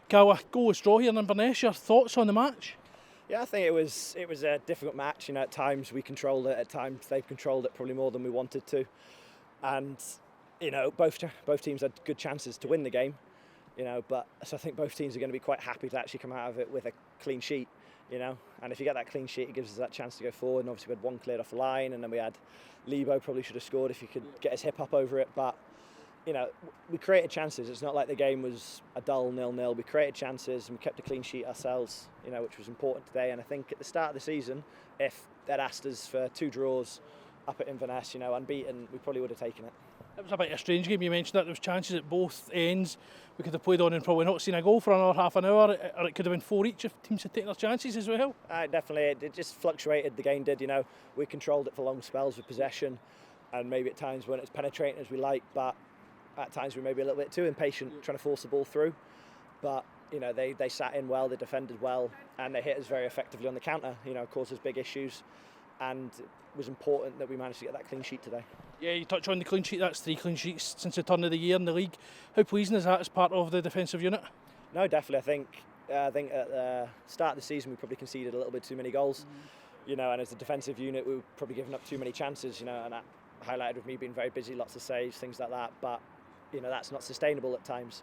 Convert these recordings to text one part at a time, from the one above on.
Cal, a goalless draw here in Inverness. Your thoughts on the match? Yeah, I think it was a difficult match. You know, at times we controlled it, at times they've controlled it probably more than we wanted to, and you know both teams had good chances to win the game. You know, but so I think both teams are going to be quite happy to actually come out of it with a clean sheet. You know, and if you get that clean sheet, it gives us that chance to go forward. And obviously we had one cleared off the line, and then we had Lebo probably should have scored if he could get his hip up over it, but. You know, we created chances. It's not like the game was a dull 0-0. We created chances and we kept a clean sheet ourselves, you know, which was important today. And I think at the start of the season, if they'd asked us for 2 draws up at Inverness, you know, unbeaten, we probably would have taken it. It was a bit of a strange game. You mentioned that there was chances at both ends. We could have played on and probably not seen a goal for another half an hour, or it could have been 4 each if teams had taken their chances as well. Definitely, it just fluctuated. The game did, you know. We controlled it for long spells with possession, and maybe at times weren't as penetrating as we like, but at times we may be a little bit too impatient trying to force the ball through, but you know they sat in well, they defended well, and they hit us very effectively on the counter. You know, caused us big issues, and it was important that we managed to get that clean sheet today. Yeah, you touch on the clean sheet. That's 3 clean sheets since the turn of the year in the league. How pleasing is that as part of the defensive unit? No, definitely. I think at the start of the season we probably conceded a little bit too many goals. You know, and as a defensive unit we were probably giving up too many chances. You know, and that highlighted with me being very busy, lots of saves, things like that. But you know, that's not sustainable at times.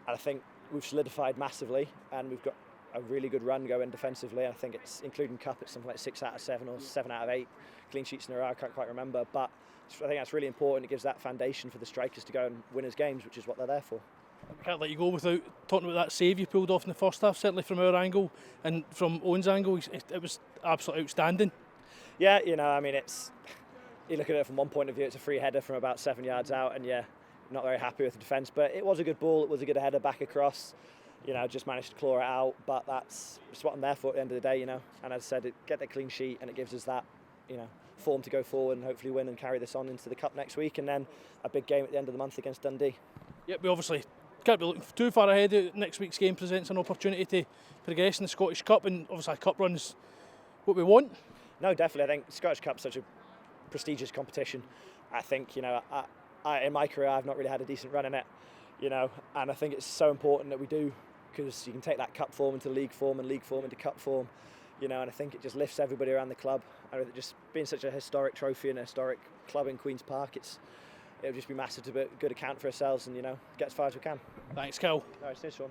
And I think we've solidified massively and we've got a really good run going defensively. I think it's, including Cup, it's something like 6 out of 7 or 7 out of 8 clean sheets in a row. I can't quite remember. But I think that's really important. It gives that foundation for the strikers to go and win us games, which is what they're there for. I can't let you go without talking about that save you pulled off in the first half, certainly from our angle and from Owen's angle. It was absolutely outstanding. Yeah, you know, I mean, you look at it from one point of view, it's a free header from about 7 yards out, and yeah, not very happy with the defence, but it was a good ball, it was a good header back across, you know, just managed to claw it out, but that's what I'm there for at the end of the day, you know, and as I said, get that clean sheet and it gives us that, you know, form to go forward and hopefully win and carry this on into the Cup next week, and then a big game at the end of the month against Dundee. Yep, we obviously can't be looking too far ahead. Next week's game presents an opportunity to progress in the Scottish Cup, and obviously a Cup run's what we want. No, definitely, I think Scottish Cup's such a prestigious competition. I think, you know, in my career I've not really had a decent run in it, you know, and I think it's so important that we do, because you can take that cup form into league form and league form into cup form, you know, and I think it just lifts everybody around the club. And just being such a historic trophy and a historic club in Queen's Park, it'll just be massive to be a good account for ourselves and, you know, get as far as we can. Thanks, Cal. All right, cheers, Sean.